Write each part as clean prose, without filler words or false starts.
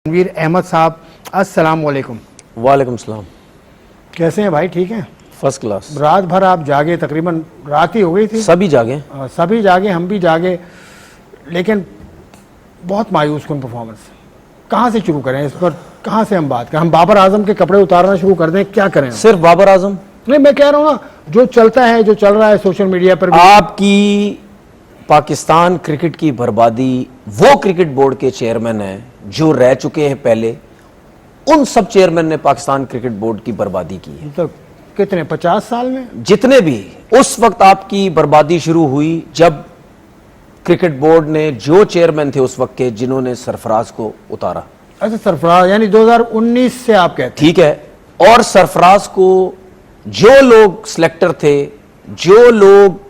रणवीर अहमद साहब, अस्सलाम वालेकुम। वालेकुम सलाम। कैसे हैं भाई? ठीक हैं? First class. रात भर आप जागे, तकरीबन रात ही हो गई थी। सभी जागे। सभी जागे, हम भी जागे, लेकिन बहुत मायूस कौन परफॉर्मेंस। कहाँ से शुरू करें इस पर? कहाँ से हम बात करें? हम बाबर आजम के कपड़े उतारना शुरू कर दें? क्या करें? सिर्फ बाबर आजम नहीं, मैं कह रहा हूँ ना, जो चलता है, जो चल रहा है सोशल मीडिया पर भी। आपकी पाकिस्तान क्रिकेट की बर्बादी वो क्रिकेट बोर्ड के चेयरमैन हैं जो रह चुके हैं पहले। उन सब चेयरमैन ने पाकिस्तान क्रिकेट बोर्ड की बर्बादी की है। मतलब कितने, 50 साल में? जितने भी उस वक्त आपकी बर्बादी शुरू हुई जब क्रिकेट बोर्ड ने जो चेयरमैन थे उस वक्त के, जिन्होंने सरफराज को उतारा। अच्छा, सरफराज, यानी 2019 से आप कहते हैं? ठीक है। और सरफराज को जो लोग सिलेक्टर थे, जो लोग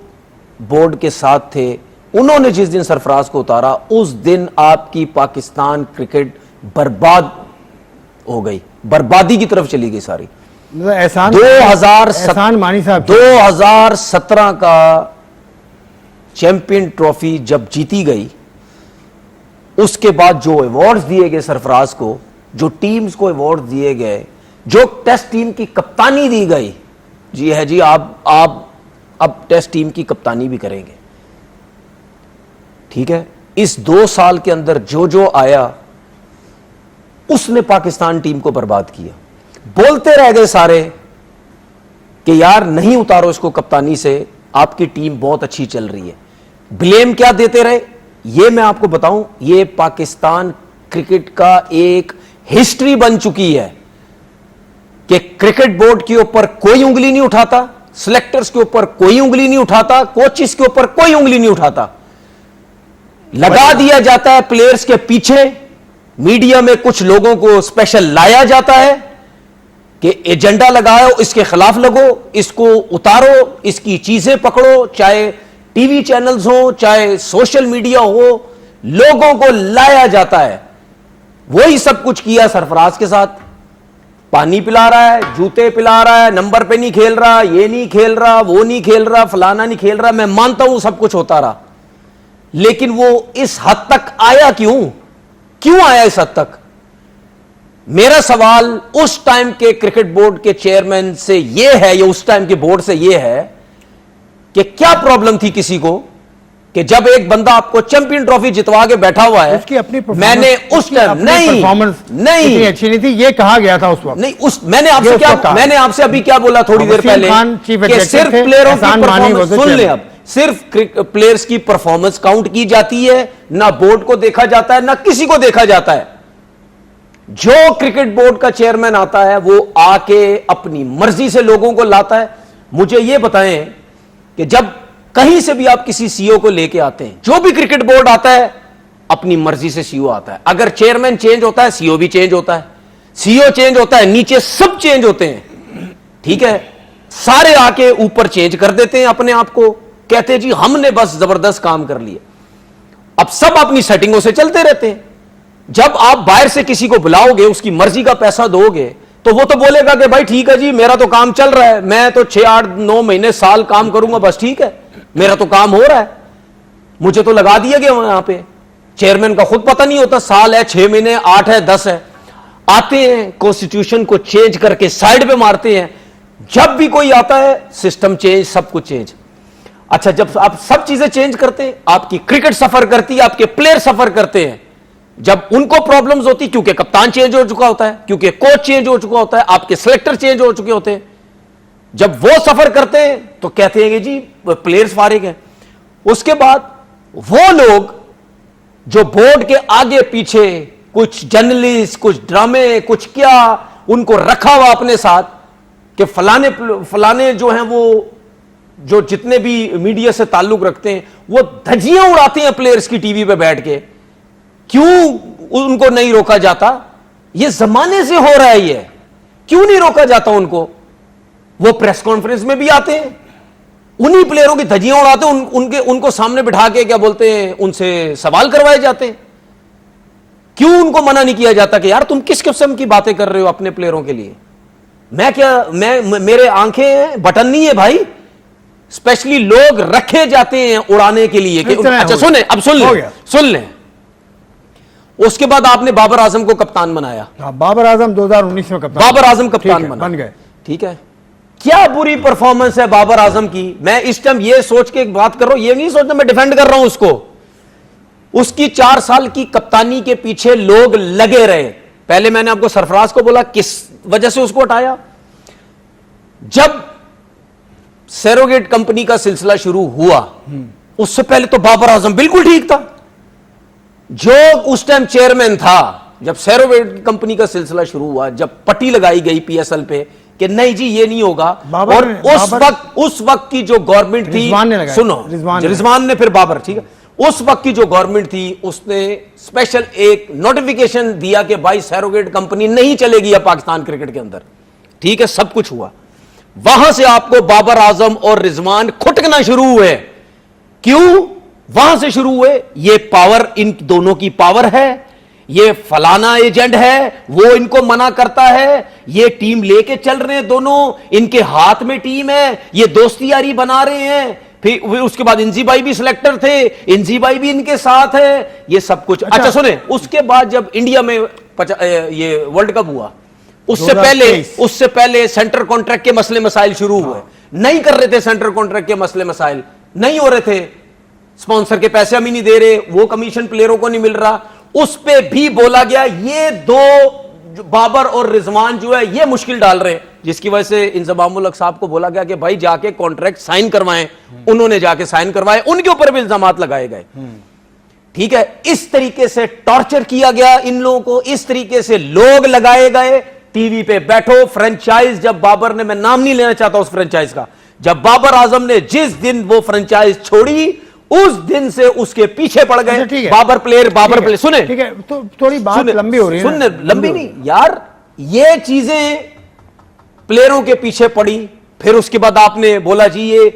बोर्ड के साथ थे, उन्होंने जिस दिन सरफराज को उतारा उस दिन आपकी पाकिस्तान क्रिकेट बर्बाद हो गई, बर्बादी की तरफ चली गई सारी। एहसान 2017 का चैंपियन ट्रॉफी जब जीती गई, उसके बाद जो अवार्ड्स दिए गए सरफराज को, जो टीम्स को अवार्ड दिए गए, जो टेस्ट टीम की कप्तानी दी गई, जी है जी, आप अब टेस्ट टीम की कप्तानी भी करेंगे। ठीक है। इस 2 साल के अंदर जो जो आया उसने पाकिस्तान टीम को बर्बाद किया। बोलते रह गए सारे कि यार नहीं उतारो इसको कप्तानी से, आपकी टीम बहुत अच्छी चल रही है। ब्लेम क्या देते रहे ये मैं आपको बताऊं, ये पाकिस्तान क्रिकेट का एक हिस्ट्री बन चुकी है कि क्रिकेट बोर्ड के ऊपर कोई उंगली नहीं उठाता, सिलेक्टर्स के ऊपर कोई उंगली नहीं उठाता, कोचिस के ऊपर कोई उंगली नहीं उठाता। लगा दिया जाता है प्लेयर्स के पीछे, मीडिया में कुछ लोगों को स्पेशल लाया जाता है कि एजेंडा लगाओ, इसके खिलाफ लगो, इसको उतारो, इसकी चीजें पकड़ो, चाहे टीवी चैनल्स हो, चाहे सोशल मीडिया हो, लोगों को लाया जाता है। वही सब कुछ किया सरफराज के साथ। पानी पिला रहा है, जूते पिला रहा है, नंबर पे नहीं खेल रहा, ये नहीं खेल रहा, वो नहीं खेल रहा, फलाना नहीं खेल रहा। मैं मानता हूं सब कुछ होता रहा, लेकिन वो इस हद तक आया क्यों आया इस हद तक? मेरा सवाल उस टाइम के क्रिकेट बोर्ड के चेयरमैन से यह है, या उस टाइम के बोर्ड से यह है कि क्या प्रॉब्लम थी किसी को कि जब एक बंदा आपको चैंपियन ट्रॉफी जितवा के बैठा हुआ है, उसकी अपनी मैंने उस टाइम नहीं अच्छी नहीं थी, ये कहा गया था उस वक्त। नहीं, मैंने आपसे अभी क्या बोला थोड़ी देर पहले कि सिर्फ प्लेयरों की परफॉर्मेंस, सुन ले, अब सिर्फ प्लेयर्स की परफॉर्मेंस काउंट की जाती है, ना बोर्ड को देखा जाता है, ना किसी को देखा जाता है। जो क्रिकेट बोर्ड का चेयरमैन आता है वो आके अपनी मर्जी से लोगों को लाता है। मुझे यह बताएं कि जब कहीं से भी आप किसी सीईओ को लेके आते हैं, जो भी क्रिकेट बोर्ड आता है अपनी मर्जी से सीईओ आता है। अगर चेयरमैन चेंज होता है, सीईओ भी चेंज होता है, सीईओ चेंज होता है, नीचे सब चेंज होते हैं। ठीक है। सारे आके ऊपर चेंज कर देते हैं अपने आप को, कहते हैं जी हमने बस जबरदस्त काम कर लिया। अब सब अपनी सेटिंगों से चलते रहते हैं। जब आप बाहर से किसी को बुलाओगे, उसकी मर्जी का पैसा दोगे, तो वो तो बोलेगा कि भाई ठीक है जी, मेरा तो काम चल रहा है, मैं तो 6, 8, 9 महीने, साल काम करूंगा, बस ठीक है, मेरा तो काम हो रहा है, मुझे तो लगा दिया गया वहां पे। चेयरमैन का खुद पता नहीं होता, साल है, 6 महीने, 8 है, 10 है। आते हैं, कॉन्स्टिट्यूशन को चेंज करके साइड पे मारते हैं। जब भी कोई आता है, सिस्टम चेंज, सब कुछ चेंज। अच्छा, जब आप सब चीजें चेंज करते हैं, आपकी क्रिकेट सफर करती है, आपके प्लेयर सफर करते हैं। जब उनको प्रॉब्लम्स होती, क्योंकि कप्तान चेंज हो चुका होता है, क्योंकि कोच चेंज हो चुका होता है, आपके सिलेक्टर चेंज हो चुके होते हैं, जब वो सफर करते हैं तो कहते हैं कि जी प्लेयर्स फारिग हैं। उसके बाद वो लोग जो बोर्ड के आगे पीछे कुछ जर्नलिस्ट, कुछ ड्रामे, कुछ क्या, उनको रखा हुआ अपने साथ कि फलाने जो हैं, वो जो जितने भी मीडिया से ताल्लुक रखते हैं, वो धज्जियां उड़ाते हैं प्लेयर्स की टीवी पे बैठ के। क्यों उनको नहीं रोका जाता? ये जमाने से हो रहा है, ये क्यों नहीं रोका जाता उनको? वो प्रेस कॉन्फ्रेंस में भी आते हैं, उन्हीं प्लेयरों की धज्जियां उड़ाते हैं, उनको सामने बिठा के क्या बोलते हैं, उनसे सवाल करवाए जाते हैं। क्यों उनको मना नहीं किया जाता कि यार तुम किस किस्म की बातें कर रहे हो अपने प्लेयरों के लिए? मेरे आंखें बटन नहीं है भाई, स्पेशली लोग रखे जाते हैं उड़ाने के लिए। अच्छा सुने, अब सुन लें। उसके बाद आपने बाबर आजम को कप्तान बनाया। बाबर आजम 2019 में कप्तान, बाबर आजम कप्तान बन गए। ठीक है, क्या बुरी परफॉर्मेंस है बाबर आजम की। मैं इस टाइम ये सोच के एक बात कर रहा हूं, ये नहीं सोचता मैं डिफेंड कर रहा हूं उसको। उसकी 4 साल की कप्तानी के पीछे लोग लगे रहे। पहले मैंने आपको सरफराज को बोला किस वजह से उसको हटाया। जब सैरोगेट कंपनी का सिलसिला शुरू हुआ, उससे पहले तो बाबर आजम बिल्कुल ठीक था। जो उस टाइम चेयरमैन था, जब सैरोगेट कंपनी का सिलसिला शुरू हुआ, जब पट्टी लगाई गई पीएसएल पे कि नहीं जी ये नहीं होगा, और उस वक्त की जो गवर्नमेंट थी, सुनो रिजवान ने फिर बाबर, ठीक है, उस वक्त की जो गवर्नमेंट थी उसने स्पेशल एक नोटिफिकेशन दिया कि भाई सैरोगेट कंपनी नहीं चलेगी अब पाकिस्तान क्रिकेट के अंदर। ठीक है, सब कुछ हुआ। वहां से आपको बाबर आजम और रिजवान खुटकना शुरू हुए। क्यों वहां से शुरू हुए? ये पावर, इन दोनों की पावर है, ये फलाना एजेंट है, वो इनको मना करता है, ये टीम लेके चल रहे हैं दोनों, इनके हाथ में टीम है, ये दोस्ती यारी बना रहे हैं। फिर उसके बाद इंजी भाई भी सिलेक्टर थे, इंजी भाई भी इनके साथ है, ये सब कुछ। अच्छा सुने, उसके बाद जब इंडिया में ये वर्ल्ड कप हुआ, उससे पहले सेंटर कॉन्ट्रैक्ट के मसले मसाइल शुरू हुए। नहीं कर रहे थे सेंटर कॉन्ट्रैक्ट के मसले मसाइल, नहीं हो रहे थे, स्पॉन्सर के पैसे हम ही नहीं दे रहे, वो कमीशन प्लेयरों को नहीं मिल रहा। उस पे भी बोला गया ये दो बाबर और रिजवान जो है ये मुश्किल डाल रहे हैं, जिसकी वजह से इंजमामुल हक साहब को बोला गया कि भाई जाके कॉन्ट्रैक्ट साइन करवाएं। उन्होंने जाके साइन करवाए, उनके ऊपर भी इल्जाम लगाए गए। ठीक है, इस तरीके से टॉर्चर किया गया इन लोगों को, इस तरीके से लोग लगाए गए। टीवी पे बैठो, फ्रेंचाइज जब बाबर ने, मैं नाम नहीं लेना चाहता उस फ्रेंचाइज का, जब बाबर आजम ने जिस दिन वो फ्रेंचाइज छोड़ी उस दिन से उसके पीछे पड़ गए। बाबर प्लेयर सुने, ठीक है, तो थोड़ी बात लंबी हो रही है। सुनने लंबी नहीं यार, ये चीजें प्लेयरों के पीछे पड़ी। फिर उसके बाद आपने बोला जी ये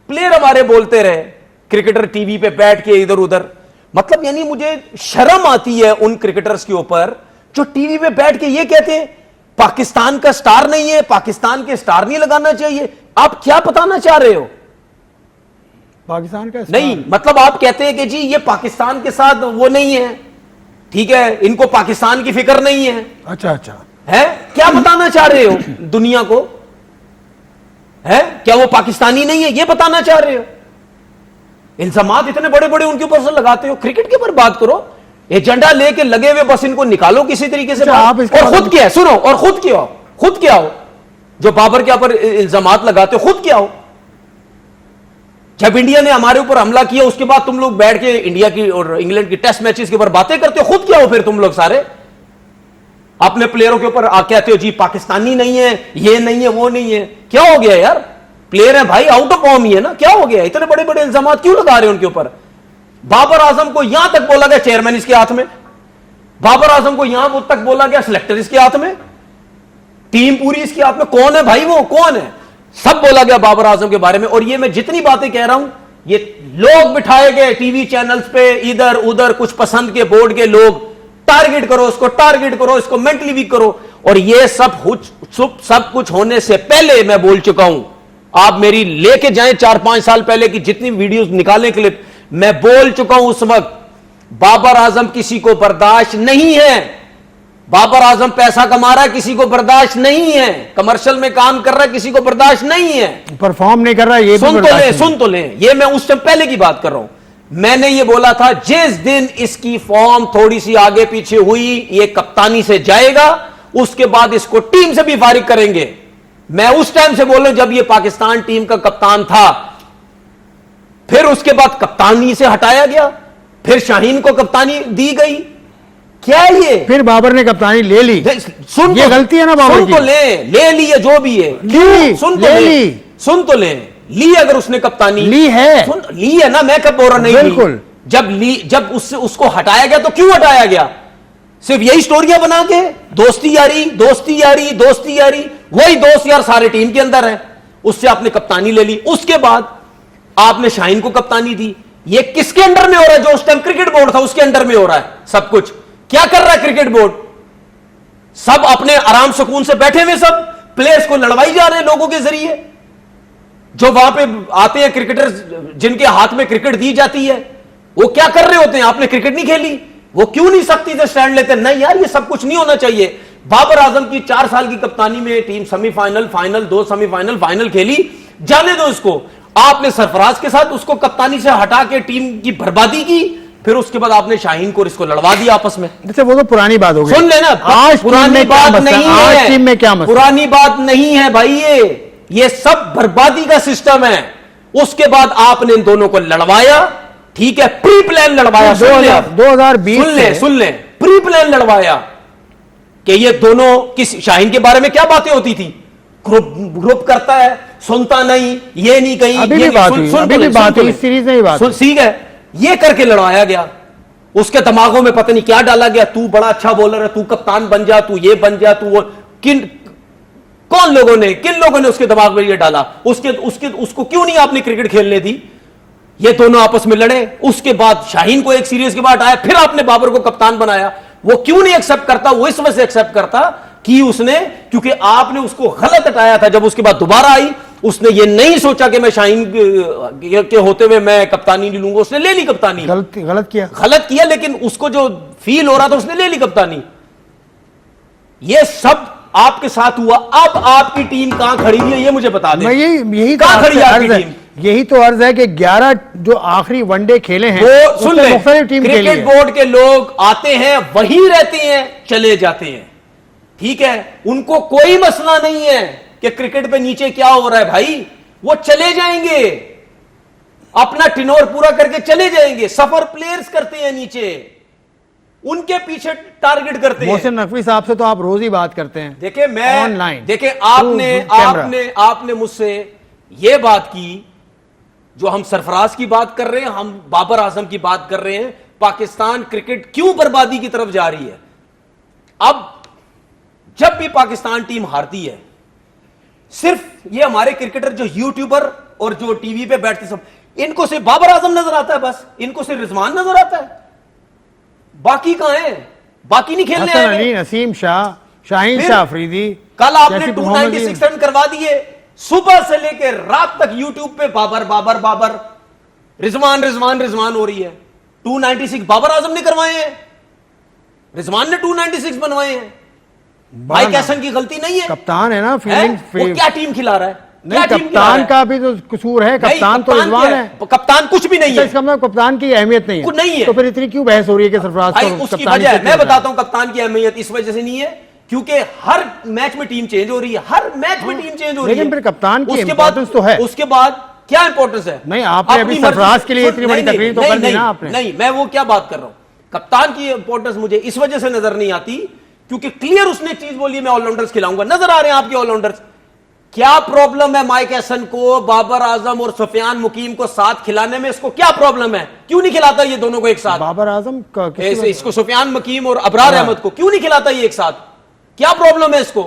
प्लेयर हमारे बोलते रहे, क्रिकेटर टीवी पे बैठ के इधर उधर, मतलब यानी मुझे शर्म आती है उन क्रिकेटर्स के ऊपर जो टीवी पे बैठ के ये कहते हैं पाकिस्तान का स्टार नहीं है, पाकिस्तान के स्टार नहीं लगाना चाहिए। आप क्या बताना चाह रहे हो? पाकिस्तान का नहीं, मतलब आप कहते हैं कि जी ये पाकिस्तान के साथ वो नहीं है, ठीक है, इनको पाकिस्तान की फिक्र नहीं है। अच्छा है, क्या बताना चाह रहे हो दुनिया को? है क्या वो पाकिस्तानी नहीं है, ये बताना चाह रहे हो? इल्जामात इतने बड़े बड़े उनके ऊपर से लगाते हो। क्रिकेट के ऊपर बात करो, एजेंडा लेके लगे हुए, बस इनको निकालो किसी तरीके से। और खुद क्या है, सुनो, और खुद क्या हो जो बाबर के ऊपर इल्जामात लगाते हो, खुद क्या हो? जब इंडिया ने हमारे ऊपर हमला किया उसके बाद तुम लोग बैठ के इंडिया की और इंग्लैंड की टेस्ट मैचेस के ऊपर बातें करते हो, खुद क्या हो फिर तुम लोग सारे? अपने प्लेयरों के ऊपर कहते हो जी पाकिस्तानी नहीं है, ये नहीं है, वो नहीं है। क्या हो गया यार? प्लेयर है भाई, आउट ऑफ फॉर्म ही है ना, क्या हो गया? इतने बड़े बड़े इल्जाम क्यों लगा रहे हो उनके ऊपर? बाबर आजम को यहां तक बोला गया चेयरमैन इसके हाथ में, बाबर आजम को यहां तक बोला गया सिलेक्टर इसके हाथ में, टीम पूरी इसके हाथ में। कौन है भाई वो, कौन है? सब बोला गया बाबर आजम के बारे में। और ये मैं जितनी बातें कह रहा हूं, ये लोग बिठाए गए टीवी चैनल्स पे, इधर उधर कुछ पसंद के बोर्ड के लोग, टारगेट करो उसको, टारगेट करो इसको, मेंटली वीक करो। और ये सब कुछ होने से पहले मैं बोल चुका हूं, आप मेरी लेके जाएं 4-5 साल पहले की जितनी वीडियोस निकालें, क्लिप, मैं बोल चुका हूं उस वक्त, बाबर आजम किसी को बर्दाश्त नहीं है। बाबर आजम पैसा कमा रहा है, किसी को बर्दाश्त नहीं है। कमर्शियल में काम कर रहा है, किसी को बर्दाश्त नहीं है। परफॉर्म नहीं कर रहा है, ये सुन तो ले, ये मैं उस टाइम पहले की बात कर रहा हूं। मैंने ये बोला था जिस दिन इसकी फॉर्म थोड़ी सी आगे पीछे हुई, ये कप्तानी से जाएगा, उसके बाद इसको टीम से भी फारिग करेंगे। मैं उस टाइम से बोल रहा हूं जब ये पाकिस्तान टीम का कप्तान था। फिर उसके बाद कप्तानी से हटाया गया, फिर शाहीन को कप्तानी दी गई। क्या ये? फिर बाबर ने कप्तानी ले ली। सुन, ये गलती है ना बाबर की? सुन तो ले ली है जो भी है, सुन तो ली अगर उसने कप्तानी ली है, ली है ना, मैं कब बोल रहा नहीं? बिल्कुल। जब उसको हटाया गया तो क्यों हटाया गया? सिर्फ यही स्टोरियां बना के, दोस्ती यारी, वही दोस्त यार सारे टीम के अंदर है, उससे आपने कप्तानी ले ली। उसके बाद आपने शाहीन को कप्तानी दी। ये किसके अंडर में हो रहा है? जो उस टाइम क्रिकेट बोर्ड था उसके अंडर में हो रहा है सब कुछ। क्या कर रहा है क्रिकेट बोर्ड? सब अपने आराम सुकून से बैठे हुए, सब प्लेयर्स को लड़वाई जा रहे हैं लोगों के जरिए। जो वहां पे आते हैं क्रिकेटर्स, जिनके हाथ में क्रिकेट दी जाती है, वो क्या कर रहे होते हैं? आपने क्रिकेट नहीं खेली, वो क्यों नहीं सख्ती से स्टैंड लेते? नहीं यार, ये सब कुछ नहीं होना चाहिए। बाबर आजम की 4 साल की कप्तानी में team semifinal, final, 2 semifinal, final खेली, जाने दो उसको। आपने सरफराज के साथ उसको कप्तानी से हटा के टीम की बर्बादी की, फिर उसके बाद आपने शाहीन को इसको लड़वा दिया आपस में। जैसे वो तो पुरानी बात हो गई। सुन लेना, आज पुरानी बात नहीं है, आज टीम में क्या मसला? पुरानी बात नहीं है भाई, ये सब बर्बादी का सिस्टम है। उसके बाद आपने इन दोनों को लड़वाया, ठीक है, प्री प्लान लड़वाया। 2020 सुन ले, प्री प्लान लड़वाया कि ये दोनों किस, शाहीन के बारे में क्या बातें होती थी, ग्रुप करता है, सुनता नहीं, ये नहीं कहीं, अभी भी बात हुई इस सीरीज में ही बात, ठीक है, ये करके लड़वाया गया। उसके दिमागों में पता नहीं क्या डाला गया, तू बड़ा अच्छा बॉलर है, तू कप्तान बन जा, तू ये बन जा, तू वो। किन लोगों ने उसके दिमाग में ये डाला? उसको क्यों नहीं आपने क्रिकेट खेलने दी? ये दोनों आपस में लड़े, उसके बाद शाहीन को एक सीरीज के बाद आया, फिर आपने बाबर को कप्तान बनाया। वो क्यों नहीं एक्सेप्ट करता? वो इस वजह से एक्सेप्ट करता कि उसने, क्योंकि आपने उसको गलत हटाया था। जब उसके बाद दोबारा आई, उसने ये नहीं सोचा कि मैं शाहीन के होते हुए मैं कप्तानी नहीं लूंगा, उसने ले ली कप्तानी। गलत किया, लेकिन उसको जो फील हो रहा था उसने ले ली कप्तानी। ये सब आपके साथ हुआ। अब आपकी टीम कहां खड़ी है ये मुझे बता दें। यही कहां खड़ी है आपकी टीम? यही तो अर्ज है कि 11 जो आखिरी वनडे खेले हैं, वो सुन ले, टीम क्रिकेट बोर्ड के लोग आते हैं, वहीं रहते हैं, चले जाते हैं, ठीक है, उनको कोई मसला नहीं है कि क्रिकेट पे नीचे क्या हो रहा है भाई, वो चले जाएंगे, अपना टिनोर पूरा करके चले जाएंगे। सफर प्लेयर्स करते हैं नीचे, उनके पीछे टारगेट करते हैं। मोहसिन नकवी साहब से तो आप रोज ही बात करते हैं, देखिए मैं ऑनलाइन, देखिए आपने मुझसे ये बात की, जो हम सरफराज की बात कर रहे हैं, हम बाबर आजम की बात कर रहे हैं, पाकिस्तान क्रिकेट क्यों बर्बादी की तरफ जा रही है। अब जब भी पाकिस्तान टीम हारती है, सिर्फ ये हमारे क्रिकेटर जो यूट्यूबर और जो टीवी पे बैठते सब, इनको सिर्फ बाबर आजम नजर आता है, बस इनको सिर्फ रिजवान नजर आता है, बाकी कहां है? बाकी नहीं खेलने हसन अली, नसीम शाह, शाहीन शाह अफरीदी, कल आपने 296 रन करवा दिए, सुबह से लेकर रात तक यूट्यूब पे बाबर बाबर बाबर, रिजवान रिजवान रिजवान हो रही है। 296 बाबर आजम ने करवाए हैं, रिजवान ने 296 बनवाए हैं। माइक हैसन की गलती नहीं है, कप्तान है ना, फील्डिंग वो क्या टीम खिला रहा है? नहीं, कप्तान का भी तो कसूर है, कप्तान तो रिजवान है, कप्तान कुछ भी नहीं है। इसका मतलब कप्तान की अहमियत नहीं है, नहीं है, तो फिर इतनी क्यों बहस हो रही है कि सरफराज को उसकी वजह है, मैं बताता हूं कप्तान की अहमियत इस वजह से नहीं है क्योंकि हर मैच में टीम चेंज हो रही है, हर मैच में टीम चेंज हो रही है, लेकिन फिर कप्तान की इंपॉर्टेंस तो है। उसके बाद क्या इंपॉर्टेंस है? नहीं, आपने अभी सरफराज के लिए इतनी बड़ी तकरीर तो कर दी ना आपने। नहीं, मैं वो क्या बात कर रहा हूं, कप्तान की इंपॉर्टेंस मुझे इस वजह से नजर नहीं आती क्योंकि क्लियर उसने चीज बोली, मैं ऑलराउंडर्स खिलाऊंगा। नजर आ रहे हैं आपके ऑलराउंडर्स। क्या प्रॉब्लम है माइक हैसन को, बाबर आजम और सुफियान मुकीम को साथ खिलाने में? इसको क्या प्रॉब्लम है? क्यों नहीं खिलाता ये दोनों को एक साथ? बाबर आजम इसको सुफियान मुकीम और अबरार अहमद को क्यों नहीं खिलाता ये एक साथ? क्या प्रॉब्लम है इसको?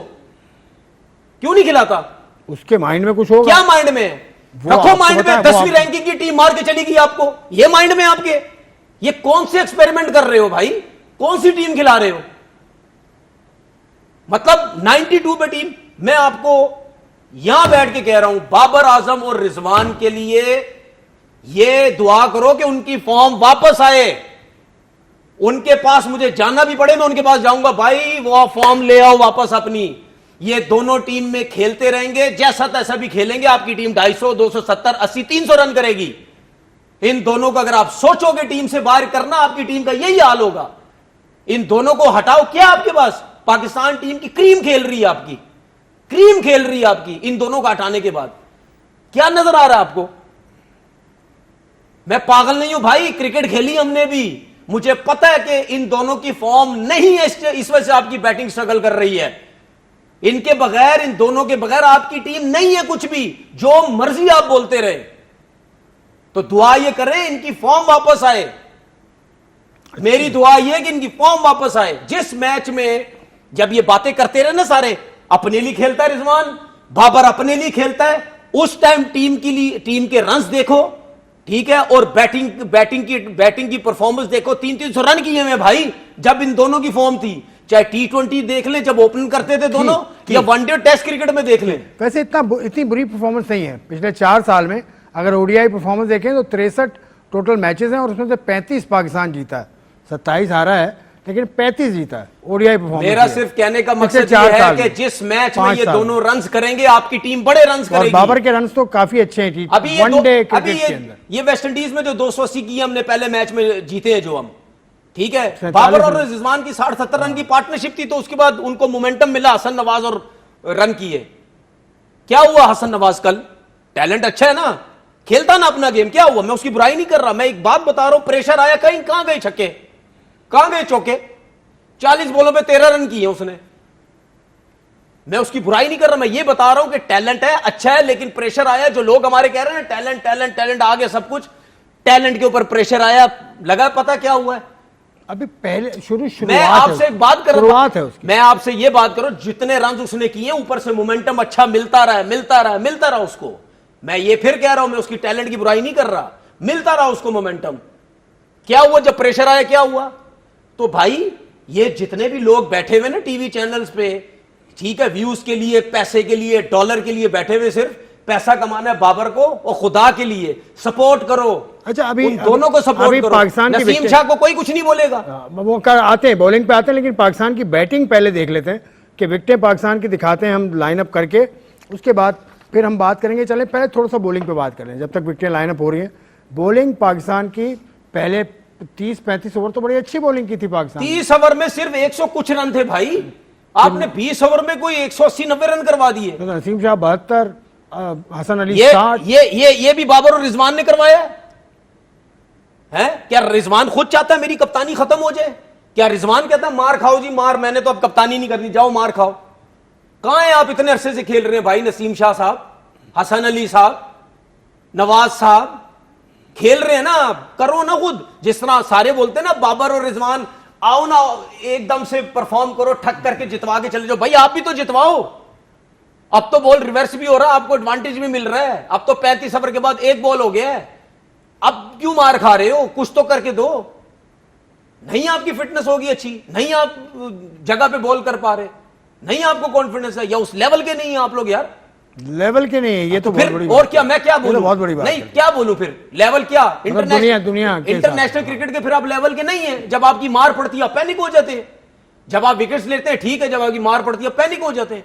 क्यों नहीं खिलाता? उसके माइंड में कुछ होगा। क्या माइंड में? रखो माइंड में, 10वीं रैंकिंग की टीम मार के चली गई आपको, ये माइंड में आपके? ये कौन से एक्सपेरिमेंट कर रहे हो भाई? कौन सी टीम खिला रहे हो? मतलब 92 पे टीम। मैं आपको यहां बैठ के कह रहा हूं, बाबर आजम और रिजवान के लिए ये दुआ करो कि उनकी फॉर्म वापस आए। उनके पास मुझे जाना भी पड़े, मैं उनके पास जाऊंगा, भाई वो फॉर्म ले आओ वापस अपनी। ये दोनों टीम में खेलते रहेंगे, जैसा तैसा भी खेलेंगे। आपकी टीम 250, 270, 80, 300 रन करेगी। इन दोनों को अगर आप सोचोगे टीम से बाहर करना, आपकी टीम का यही हाल होगा। इन दोनों को हटाओ। क्या आपके पास? पाकिस्तान टीम की क्रीम खेल रही है, आपकी क्रीम खेल रही है आपकी। इन दोनों को हटाने के बाद क्या नजर आ रहा है आपको? मैं पागल नहीं हूं भाई, क्रिकेट खेली हमने भी, मुझे पता है कि इन दोनों की फॉर्म नहीं है, इस वजह से आपकी बैटिंग स्ट्रगल कर रही है। इनके बगैर, इन दोनों के बगैर आपकी टीम नहीं है कुछ भी। जो मर्जी आप बोलते रहे, तो दुआ ये करें इनकी फॉर्म वापस आए। मेरी दुआ ये कि इनकी फॉर्म वापस आए। जिस मैच में जब ये बातें करते रहे ना सारे, अपने लिए खेलता है रिजवान, बाबर अपने लिए खेलता है, उस टाइम टीम के रन्स देखो, ठीक है, और बैटिंग की परफॉर्मेंस देखो। 300 रन किए हुए भाई, जब इन दोनों की फॉर्म थी। चाहे T20 देख लें, जब ओपन करते थे दोनों, या वनडे टेस्ट क्रिकेट में देख लें। वैसे इतनी बुरी परफॉर्मेंस नहीं है पिछले 4 साल में। अगर ओडीआई परफॉर्मेंस देखें तो 63 टोटल मैचेस हैं और उसमें से 35 पाकिस्तान जीता है, 27 हारा है लेकिन 35 जीता है ओडीआई परफॉर्मेंस। मेरा सिर्फ कहने का मकसद ये है कि जिस मैच में ये दोनों रन्स करेंगे आपकी टीम बड़े रन्स करेगी। बाबर के रन्स तो काफी अच्छे हैं अभी ये वेस्ट इंडीज में जो 280 की हमने पहले मैच में जीते हैं जो हम, ठीक है, बाबर और रिजवान की 60-70 रन की पार्टनरशिप थी, तो उसके बाद उनको मोमेंटम मिला, हसन नवाज और रन किए। क्या हुआ हसन नवाज कल? टैलेंट अच्छा है ना, खेलता ना अपना गेम, क्या हुआ? मैं उसकी बुराई नहीं कर रहा, मैं एक बात बता रहा हूं, प्रेशर आया कहीं, कहां गए छक्के, कहां गए चौके? 40 बॉलों पे 13 रन किए उसने। मैं उसकी बुराई नहीं कर रहा, मैं ये बता रहा हूं कि टैलेंट है, अच्छा है, लेकिन प्रेशर आया। जो लोग हमारे कह रहे हैं टैलेंट टैलेंट टैलेंट, आगे सब कुछ, टैलेंट के ऊपर प्रेशर आया, लगा पता क्या हुआ है? अभी पहले शुरुआत मैं आपसे एक बात कर रहा हूं, मैं आपसे ये बात करूं, जितने रन उसने किए ऊपर से मोमेंटम अच्छा मिलता रहा उसको। मैं ये फिर कह रहा हूं, मैं उसकी टैलेंट की बुराई नहीं कर रहा, मिलता रहा उसको मोमेंटम। क्या हुआ जब प्रेशर आया, क्या हुआ? तो भाई ये जितने भी लोग बैठे हुए ना टीवी चैनल्स पे, ठीक है, व्यूज के लिए, पैसे के लिए, डॉलर के लिए बैठे हुए, सिर्फ पैसा कमाना है बाबर को, और खुदा के लिए सपोर्ट करो। अच्छा, अभी उन दोनों को सपोर्ट करो। पाकिस्तान नसीम शाह को कोई कुछ नहीं बोलेगा, वो कर आते हैं, बॉलिंग पे आते हैं, लेकिन पाकिस्तान की बैटिंग पहले देख लेते हैं कि विकेटें पाकिस्तान की दिखाते हैं हम लाइनअप करके, उसके बाद फिर हम बात करेंगे। चलें पहले थोड़ा सा बॉलिंग पे बात करें जब तक विकेटें लाइनअप हो रही हैं। बॉलिंग पाकिस्तान की पहले 30-35 ओवर तो बड़ी अच्छी बॉलिंग की थी पाकिस्तान। 30 ओवर में सिर्फ 100 कुछ रन थे भाई, आपने 20 ओवर में कोई 180-90 रन करवा दिए। तो नसीम शाह 72, हसन अली 60। ये भी बाबर और रिजवान ने करवाया है? क्या रिजवान खुद चाहता है मेरी कप्तानी खत्म हो जाए? क्या रिजवान कहता है मार खाओ जी मार, मैंने तो अब कप्तानी नहीं करनी, जाओ मार खाओ? कहां है आप? इतने अरसे से खेल रहे हैं भाई, नसीम शाह साहब, हसन अली साहब, नवाज साहब, खेल रहे हैं ना, करो ना खुद। जिस तरह सारे बोलते हैं ना बाबर और रिजवान, आओ ना एकदम से परफॉर्म करो, ठक करके जितवा के चले जाओ। भाई आप भी तो जितवाओ। अब तो बॉल रिवर्स भी हो रहा है, आपको एडवांटेज भी मिल रहा है। अब तो 35 ओवर के बाद 1 बॉल हो गया है, अब क्यों मार खा रहे हो? कुछ तो करके दो। नहीं आपकी फिटनेस होगी अच्छी, नहीं आप जगह पे बॉल कर पा रहे, नहीं आपको कॉन्फिडेंस है, या उस लेवल के नहीं है आप लोग यार। लेवल के नहीं है ये तो फिर बहुत बड़ी और क्या, मैं क्या बोलूं? बहुत बड़ी बात नहीं क्या बोलूं फिर? लेवल क्या? इंटरनेशनल क्रिकेट के फिर आप लेवल के नहीं है। जब आपकी मार पड़ती है आप पैनिक हो जाते हैं, जब आप विकेट्स लेते हैं ठीक है, जब आपकी मार पड़ती है पैनिक हो जाते हैं।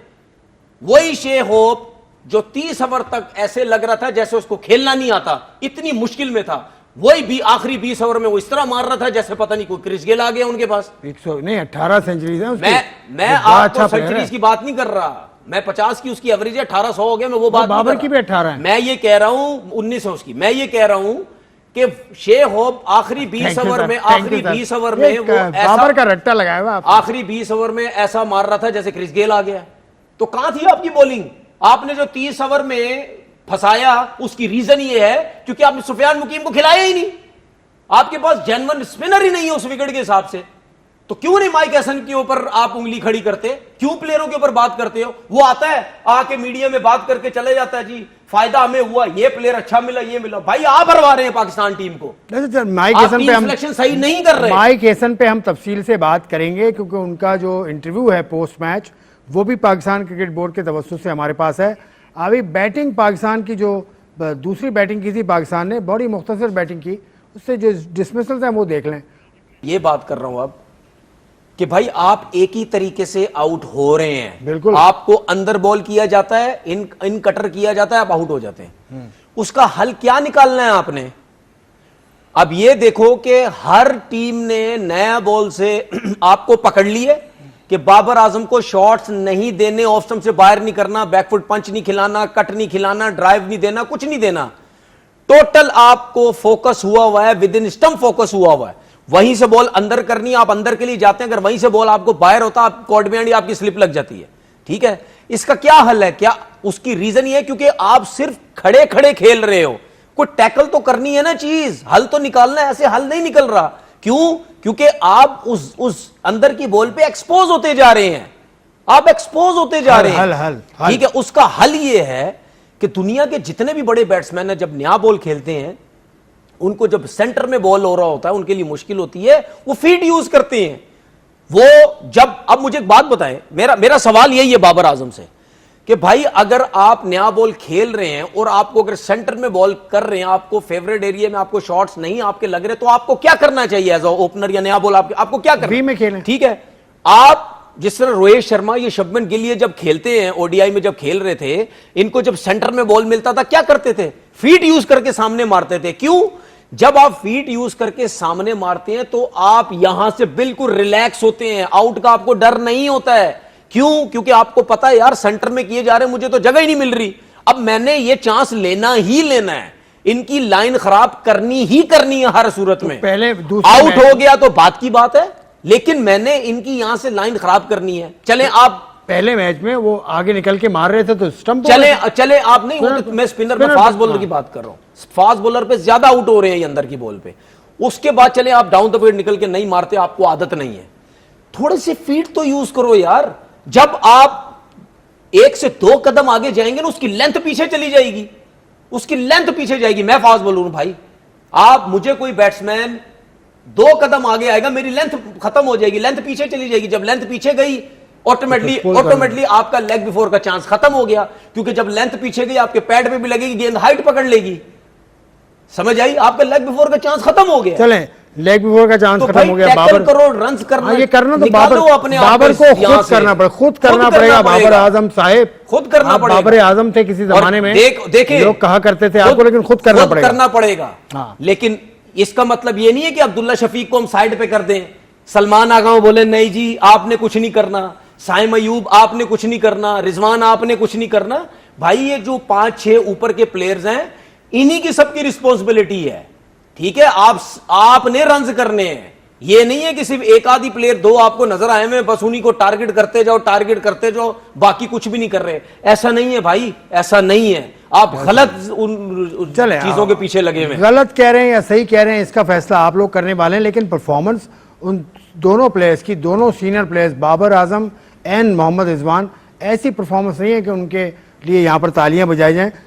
वही शे होप जो 30 ओवर तक ऐसे लग रहा था जैसे उसको खेलना नहीं आता, इतनी मुश्किल में था, वही भी आखिरी 20 ओवर में वो इस तरह मार रहा था जैसे पता नहीं कोई क्रिस गेल आ गया उनके पास। 100 नहीं 18 सेंचुरीज है उसकी। मैं आपको सेंचुरीज की बात नहीं कर रहा, मैं 50 की उसकी एवरेज है, 1800 हो गया, मैं वो बात बाबर की भी 18 है। मैं ये कह रहा हूं 1900 उसकी। मैं ये कह रहा हूं कि शे होप आखिरी 20 ओवर में, आखिरी 20 ओवर में वो बाबर का रट्टा लगाया हुआ, आखिरी 20 ओवर में ऐसा मार रहा था जैसे क्रिस गेल आ गया। तो कहां थी आपकी बॉलिंग? आपने जो 30 ओवर में फंसाया उसकी रीजन ये है क्योंकि आपने सुफियान मुकीम को खिलाया ही नहीं। आपके पास जेन्युइन स्पिनर ही नहीं है उस विकेट के हिसाब से। तो क्यों नहीं माइक हैसन के ऊपर आप उंगली खड़ी करते? क्यों प्लेयरों के ऊपर बात करते हो? वो आता है आके मीडिया में बात करके चले जाता है, जी फायदा हमें हुआ, ये प्लेयर अच्छा मिला, ये मिला। भाई आप हरवा रहे हैं पाकिस्तान टीम को। माइक हैसन पे हम सिलेक्शन सही नहीं कर रहे। माइक हैसन पे हम तफसील से बात करेंगे क्योंकि उनका जो इंटरव्यू है पोस्ट मैच वो भी पाकिस्तान क्रिकेट बोर्ड के तवज्जुह से हमारे पास है। अभी बैटिंग पाकिस्तान की जो दूसरी बैटिंग की थी पाकिस्तान ने बड़ी मुख्तसर बैटिंग की, उससे जो डिसमिसल्स हैं वो देख लें। ये बात कर रहा हूं अब कि भाई आप एक ही तरीके से आउट हो रहे हैं। बिल्कुल, आपको अंदर बॉल किया जाता है, इन कटर किया जाता है, आप आउट हो जाते हैं। उसका हल क्या निकालना है आपने? अब ये देखो कि हर टीम ने नया बॉल से आपको पकड़ लिए कि बाबर आजम को शॉट्स नहीं देने, ऑफ स्टंप से बाहर नहीं करना, बैकफुट पंच नहीं खिलाना, कट नहीं खिलाना, ड्राइव नहीं देना, कुछ नहीं देना। टोटल आपको फोकस हुआ है, विद इन स्टंप फोकस हुआ है। वहीं से बॉल अंदर करनी, आप अंदर के लिए जाते हैं। अगर वहीं से बॉल आपको बाहर होता, आप कॉर्ड में आपकी स्लिप लग जाती है। ठीक है, इसका क्या हल है? क्या उसकी रीजन ये है क्योंकि आप सिर्फ खड़े खड़े खेल रहे हो, कोई टैकल तो करनी है ना चीज, हल तो निकालना है। ऐसे हल नहीं निकल रहा। क्यों? क्योंकि आप उस अंदर की बॉल पे एक्सपोज होते जा रहे हैं, आप एक्सपोज होते जा रहे हैं। ठीक है, उसका हल यह है कि दुनिया के जितने भी बड़े बैट्समैन है जब नया बॉल खेलते हैं, उनको जब सेंटर में बॉल हो रहा होता है, उनके लिए मुश्किल होती है, वो फीड यूज करते हैं। वो जब, अब मुझे एक बात बताएं, मेरा सवाल यही है बाबर आजम से कि भाई अगर आप नया बॉल खेल रहे हैं और आपको अगर सेंटर में बॉल कर रहे हैं, आपको फेवरेट एरिया में आपको शॉट्स नहीं आपके लग रहे, तो आपको क्या करना चाहिए एज अ ओपनर या नया बॉल आपको क्या करना में खेलें। ठीक है, आप जिस तरह रोहित शर्मा ये शुभमन गिल ये जब खेलते हैं, ओडीआई में जब खेल रहे थे, इनको जब सेंटर में बॉल मिलता था क्या करते थे? फीट यूज करके सामने मारते थे। क्यों? जब आप फीट यूज करके सामने मारते हैं तो आप यहां से बिल्कुल रिलैक्स होते हैं, आउट का आपको डर नहीं होता है। क्यों? क्योंकि आपको पता है यार सेंटर में किए जा रहे, मुझे तो जगह ही नहीं मिल रही, अब मैंने ये चांस लेना ही लेना है, इनकी लाइन खराब करनी ही करनी है हर सूरत में। पहले आउट हो गया तो बात की बात है, लेकिन मैंने इनकी यहां से लाइन खराब करनी है। चले आप पहले मैच में वो आगे निकल के मार रहे थे तो स्टंप चले आप नहीं, वो तो मैं स्पिनर में फास्ट बॉलर की बात कर रहा हूं, फास्ट बॉलर पे ज्यादा आउट हो रहे हैं ये अंदर की बॉल पे। उसके बाद चले आप डाउन द विकेट निकल के नहीं मारते, आपको आदत नहीं है, थोड़े से फीट तो यूज करो यार। जब आप 1 से 2 कदम आगे जाएंगे ना, उसकी लेंथ पीछे चली जाएगी, उसकी लेंथ पीछे जाएगी। मैं फास्ट बॉलर हूं भाई, आप मुझे कोई बैट्समैन 2 कदम आगे आएगा, मेरी लेंथ खत्म हो जाएगी, लेंथ पीछे चली जाएगी। जब लेंथ पीछे गई ऑटोमेटिकली आपका लेग बिफोर का चांस खत्म हो गया, क्योंकि जब लेंथ पीछे गई आपके पैड पे भी लगेगी, गेंद हाइट पकड़ लेगी, समझ आई? आपका लेग बिफोर का चांस खत्म हो गया। चले लेग बिफोर का चांस तो खत्म हो गया। बाबर करो, रन्स करना, ये करना तो बाबर को खुद करना पड़ेगा। बाबर आजम साहेब खुद करना पड़ेगा। बाबर आजम थे किसी जमाने में, देखे लोग कहा करते थे आपको, लेकिन खुद करना पड़ेगा। लेकिन इसका मतलब ये नहीं है कि अब्दुल्ला शफीक को हम साइड पे कर दें, सलमान आगा बोले नहीं जी आपने कुछ नहीं करना, साइम अयूब आपने कुछ नहीं करना, रिजवान आपने कुछ नहीं करना। भाई ये जो 5-6 ऊपर के प्लेयर्स हैं, इन्हीं की सबकी रिस्पॉन्सिबिलिटी है, ठीक है? आपने रन्स करने हैं, ये नहीं है कि सिर्फ एक आधी प्लेयर 2 आपको नजर आए में बस उन्हीं को टारगेट करते जाओ, बाकी कुछ भी नहीं कर रहे। ऐसा नहीं है भाई, ऐसा नहीं है। आप गलत उन चीजों के पीछे लगे हुए। गलत कह रहे हैं या सही कह रहे हैं इसका फैसला आप लोग करने वाले हैं, लेकिन परफॉर्मेंस उन दोनों प्लेयर्स की, दोनों senior players Babar Azam and Mohammad Rizwan, ऐसी परफॉर्मेंस नहीं है कि उनके लिए यहाँ पर तालियां बजाई जाएं।